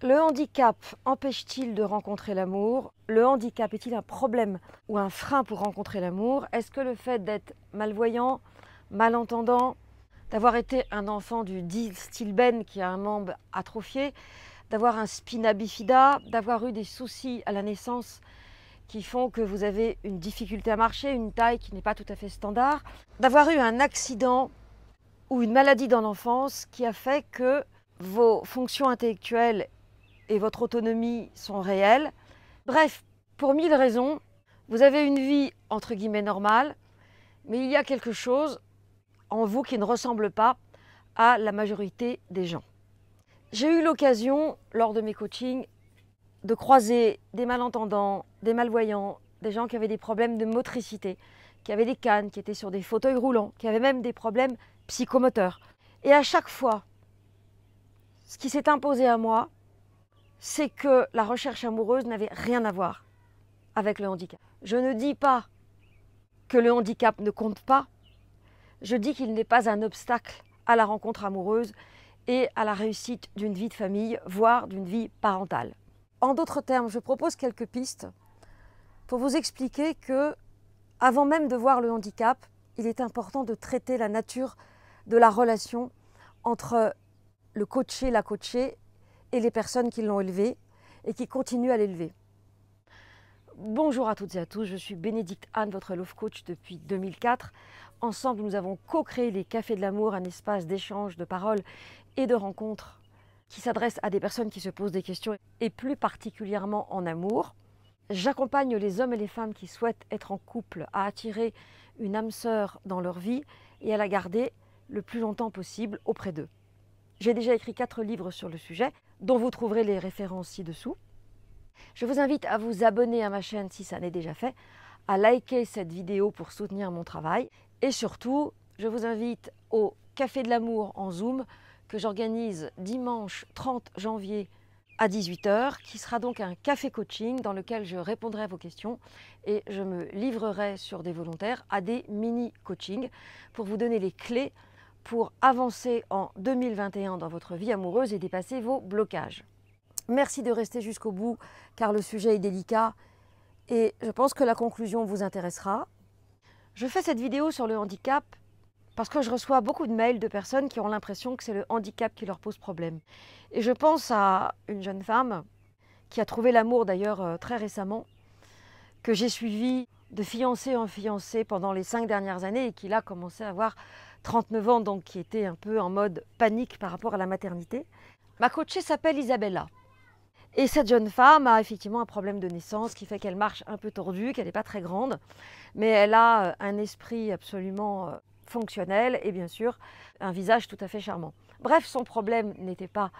Le handicap empêche-t-il de rencontrer l'amour? Le handicap est-il un problème ou un frein pour rencontrer l'amour? Est-ce que le fait d'être malvoyant, malentendant, d'avoir été un enfant du dit Stilben qui a un membre atrophié, d'avoir un spina bifida, d'avoir eu des soucis à la naissance qui font que vous avez une difficulté à marcher, une taille qui n'est pas tout à fait standard, d'avoir eu un accident ou une maladie dans l'enfance qui a fait que vos fonctions intellectuelles et votre autonomie sont réelles. Bref, pour 1000 raisons, vous avez une vie entre guillemets normale, mais il y a quelque chose en vous qui ne ressemble pas à la majorité des gens. J'ai eu l'occasion, lors de mes coachings, de croiser des malentendants, des malvoyants, des gens qui avaient des problèmes de motricité, qui avaient des cannes, qui étaient sur des fauteuils roulants, qui avaient même des problèmes psychomoteurs. Et à chaque fois, ce qui s'est imposé à moi, c'est que la recherche amoureuse n'avait rien à voir avec le handicap. Je ne dis pas que le handicap ne compte pas, je dis qu'il n'est pas un obstacle à la rencontre amoureuse et à la réussite d'une vie de famille, voire d'une vie parentale. En d'autres termes, je propose quelques pistes pour vous expliquer que, avant même de voir le handicap, il est important de traiter la nature de la relation entre le coaché, la coachée et les personnes qui l'ont élevé et qui continuent à l'élever. Bonjour à toutes et à tous, je suis Bénédicte Anne, votre Love Coach depuis 2004. Ensemble, nous avons co-créé les Cafés de l'amour, un espace d'échange, de paroles et de rencontres qui s'adresse à des personnes qui se posent des questions et plus particulièrement en amour. J'accompagne les hommes et les femmes qui souhaitent être en couple à attirer une âme sœur dans leur vie et à la garder le plus longtemps possible auprès d'eux. J'ai déjà écrit 4 livres sur le sujet, dont vous trouverez les références ci-dessous. Je vous invite à vous abonner à ma chaîne si ça n'est déjà fait, à liker cette vidéo pour soutenir mon travail et surtout, je vous invite au Café de l'amour en Zoom que j'organise dimanche 30 janvier à 18 h, qui sera donc un café coaching dans lequel je répondrai à vos questions et je me livrerai sur des volontaires à des mini-coachings pour vous donner les clés pour avancer en 2021 dans votre vie amoureuse et dépasser vos blocages. Merci de rester jusqu'au bout car le sujet est délicat et je pense que la conclusion vous intéressera. Je fais cette vidéo sur le handicap parce que je reçois beaucoup de mails de personnes qui ont l'impression que c'est le handicap qui leur pose problème. Et je pense à une jeune femme qui a trouvé l'amour d'ailleurs très récemment, que j'ai suivie de fiancée en fiancée pendant les 5 dernières années et qui là commençait à avoir 39 ans, donc qui était un peu en mode panique par rapport à la maternité. Ma coachée s'appelle Isabella. Et cette jeune femme a effectivement un problème de naissance qui fait qu'elle marche un peu tordue, qu'elle n'est pas très grande, mais elle a un esprit absolument fonctionnel et bien sûr un visage tout à fait charmant. Bref, son problème n'était pas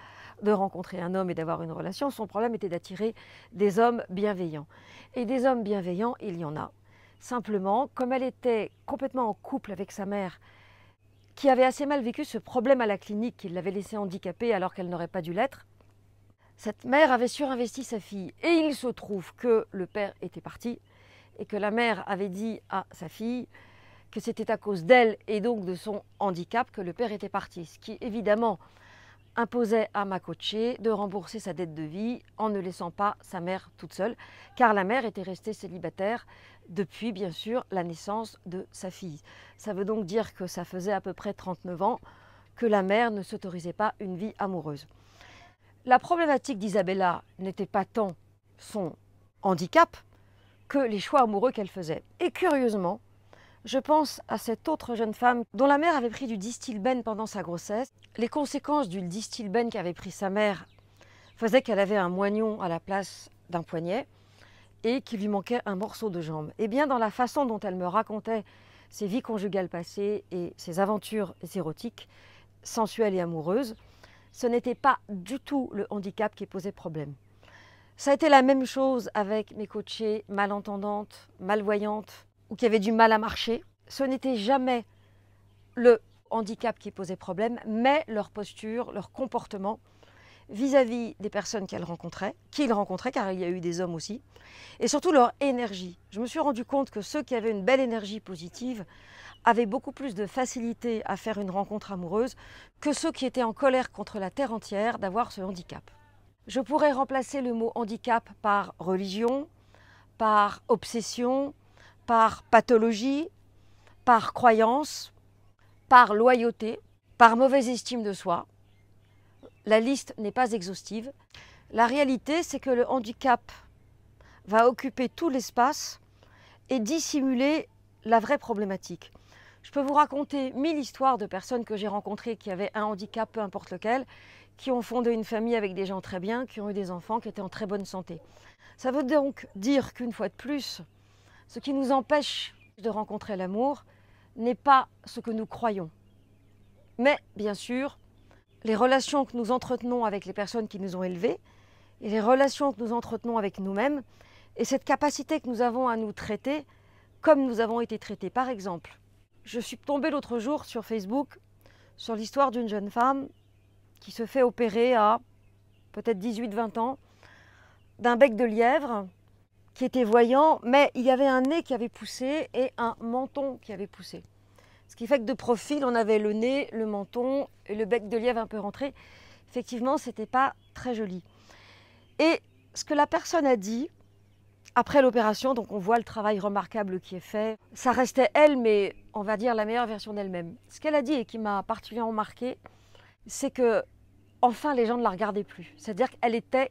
de rencontrer un homme et d'avoir une relation, son problème était d'attirer des hommes bienveillants. Et des hommes bienveillants, il y en a. Simplement, comme elle était complètement en couple avec sa mère, qui avait assez mal vécu ce problème à la clinique qui l'avait laissée handicapée alors qu'elle n'aurait pas dû l'être, cette mère avait surinvesti sa fille. Et il se trouve que le père était parti et que la mère avait dit à sa fille que c'était à cause d'elle et donc de son handicap que le père était parti. Ce qui évidemment imposait à ma coachée de rembourser sa dette de vie en ne laissant pas sa mère toute seule, car la mère était restée célibataire depuis bien sûr la naissance de sa fille. Ça veut donc dire que ça faisait à peu près 39 ans que la mère ne s'autorisait pas une vie amoureuse. La problématique d'Isabella n'était pas tant son handicap que les choix amoureux qu'elle faisait. Et curieusement, je pense à cette autre jeune femme dont la mère avait pris du Distilben pendant sa grossesse. Les conséquences du Distilben qu'avait pris sa mère faisaient qu'elle avait un moignon à la place d'un poignet et qu'il lui manquait un morceau de jambe. Et bien dans la façon dont elle me racontait ses vies conjugales passées et ses aventures érotiques, sensuelles et amoureuses, ce n'était pas du tout le handicap qui posait problème. Ça a été la même chose avec mes coachées malentendantes, malvoyantes ou qui avaient du mal à marcher. Ce n'était jamais le handicap qui posait problème, mais leur posture, leur comportement vis-à-vis des personnes qu'ils rencontraient, car il y a eu des hommes aussi, et surtout leur énergie. Je me suis rendu compte que ceux qui avaient une belle énergie positive avaient beaucoup plus de facilité à faire une rencontre amoureuse que ceux qui étaient en colère contre la terre entière d'avoir ce handicap. Je pourrais remplacer le mot handicap par religion, par obsession, par pathologie, par croyance, par loyauté, par mauvaise estime de soi. La liste n'est pas exhaustive. La réalité, c'est que le handicap va occuper tout l'espace et dissimuler la vraie problématique. Je peux vous raconter 1000 histoires de personnes que j'ai rencontrées qui avaient un handicap, peu importe lequel, qui ont fondé une famille avec des gens très bien, qui ont eu des enfants, qui étaient en très bonne santé. Ça veut donc dire qu'une fois de plus, ce qui nous empêche de rencontrer l'amour n'est pas ce que nous croyons. Mais bien sûr, les relations que nous entretenons avec les personnes qui nous ont élevés et les relations que nous entretenons avec nous-mêmes et cette capacité que nous avons à nous traiter comme nous avons été traités. Par exemple, je suis tombée l'autre jour sur Facebook sur l'histoire d'une jeune femme qui se fait opérer à peut-être 18-20 ans d'un bec de lièvre, qui était voyant, mais il y avait un nez qui avait poussé et un menton qui avait poussé. Ce qui fait que de profil, on avait le nez, le menton et le bec de lièvre un peu rentré. Effectivement, ce n'était pas très joli. Et ce que la personne a dit, après l'opération, donc on voit le travail remarquable qui est fait, ça restait elle, mais on va dire la meilleure version d'elle-même. Ce qu'elle a dit et qui m'a particulièrement marquée, c'est que enfin les gens ne la regardaient plus. C'est-à-dire qu'elle était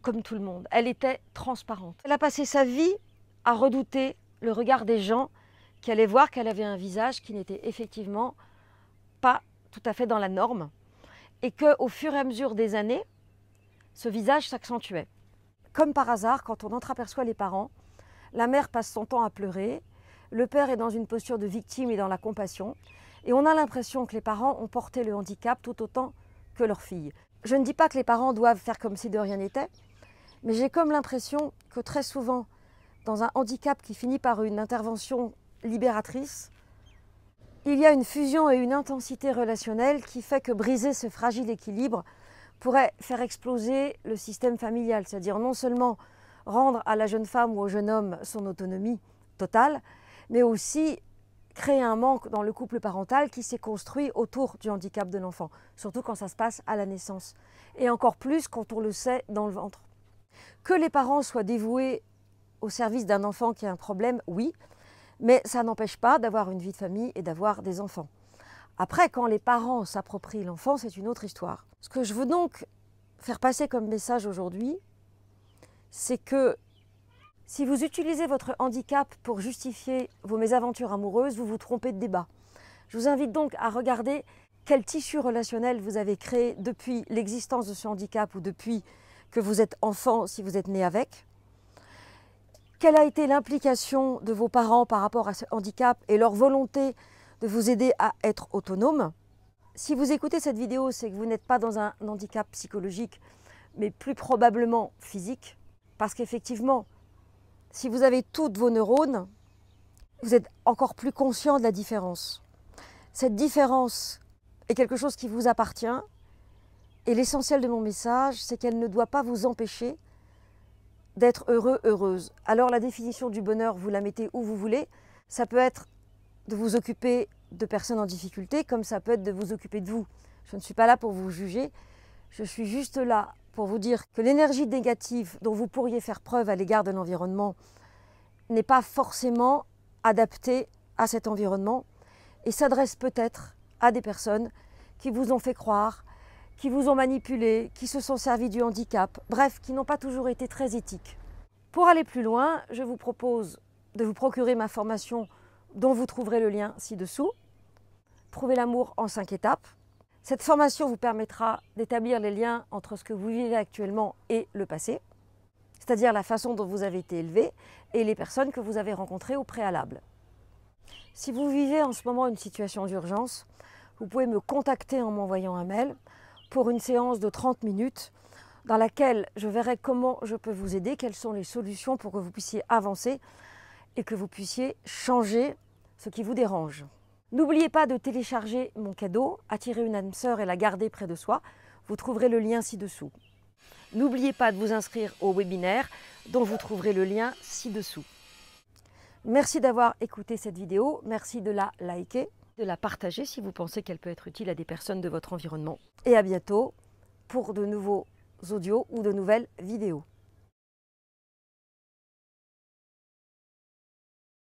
comme tout le monde, elle était transparente. Elle a passé sa vie à redouter le regard des gens qui allaient voir qu'elle avait un visage qui n'était effectivement pas tout à fait dans la norme et qu'au fur et à mesure des années, ce visage s'accentuait. Comme par hasard, quand on entreaperçoit les parents, la mère passe son temps à pleurer, le père est dans une posture de victime et dans la compassion, et on a l'impression que les parents ont porté le handicap tout autant que leur fille. Je ne dis pas que les parents doivent faire comme si de rien n'était, mais j'ai comme l'impression que très souvent, dans un handicap qui finit par une intervention libératrice, il y a une fusion et une intensité relationnelle qui fait que briser ce fragile équilibre pourrait faire exploser le système familial, c'est-à-dire non seulement rendre à la jeune femme ou au jeune homme son autonomie totale, mais aussi créer un manque dans le couple parental qui s'est construit autour du handicap de l'enfant, surtout quand ça se passe à la naissance, et encore plus quand on le sait dans le ventre. Que les parents soient dévoués au service d'un enfant qui a un problème, oui, mais ça n'empêche pas d'avoir une vie de famille et d'avoir des enfants. Après, quand les parents s'approprient l'enfant, c'est une autre histoire. Ce que je veux donc faire passer comme message aujourd'hui, c'est que si vous utilisez votre handicap pour justifier vos mésaventures amoureuses, vous vous trompez de débat. Je vous invite donc à regarder quel tissu relationnel vous avez créé depuis l'existence de ce handicap ou depuis que vous êtes enfant si vous êtes né avec. Quelle a été l'implication de vos parents par rapport à ce handicap et leur volonté de vous aider à être autonome. Si vous écoutez cette vidéo, c'est que vous n'êtes pas dans un handicap psychologique, mais plus probablement physique. Parce qu'effectivement, si vous avez toutes vos neurones, vous êtes encore plus conscient de la différence. Cette différence est quelque chose qui vous appartient. Et l'essentiel de mon message, c'est qu'elle ne doit pas vous empêcher d'être heureux, heureuse. Alors la définition du bonheur, vous la mettez où vous voulez. Ça peut être de vous occuper de personnes en difficulté, comme ça peut être de vous occuper de vous. Je ne suis pas là pour vous juger, je suis juste là pour vous dire que l'énergie négative dont vous pourriez faire preuve à l'égard de l'environnement n'est pas forcément adaptée à cet environnement et s'adresse peut-être à des personnes qui vous ont fait croire, qui vous ont manipulé, qui se sont servis du handicap, bref, qui n'ont pas toujours été très éthiques. Pour aller plus loin, je vous propose de vous procurer ma formation dont vous trouverez le lien ci-dessous. Trouver l'amour en 5 étapes. Cette formation vous permettra d'établir les liens entre ce que vous vivez actuellement et le passé, c'est-à-dire la façon dont vous avez été élevé et les personnes que vous avez rencontrées au préalable. Si vous vivez en ce moment une situation d'urgence, vous pouvez me contacter en m'envoyant un mail pour une séance de 30 minutes dans laquelle je verrai comment je peux vous aider, quelles sont les solutions pour que vous puissiez avancer et que vous puissiez changer ce qui vous dérange. N'oubliez pas de télécharger mon cadeau, attirer une âme sœur et la garder près de soi. Vous trouverez le lien ci-dessous. N'oubliez pas de vous inscrire au webinaire dont vous trouverez le lien ci-dessous. Merci d'avoir écouté cette vidéo, merci de la liker, de la partager si vous pensez qu'elle peut être utile à des personnes de votre environnement. Et à bientôt pour de nouveaux audios ou de nouvelles vidéos.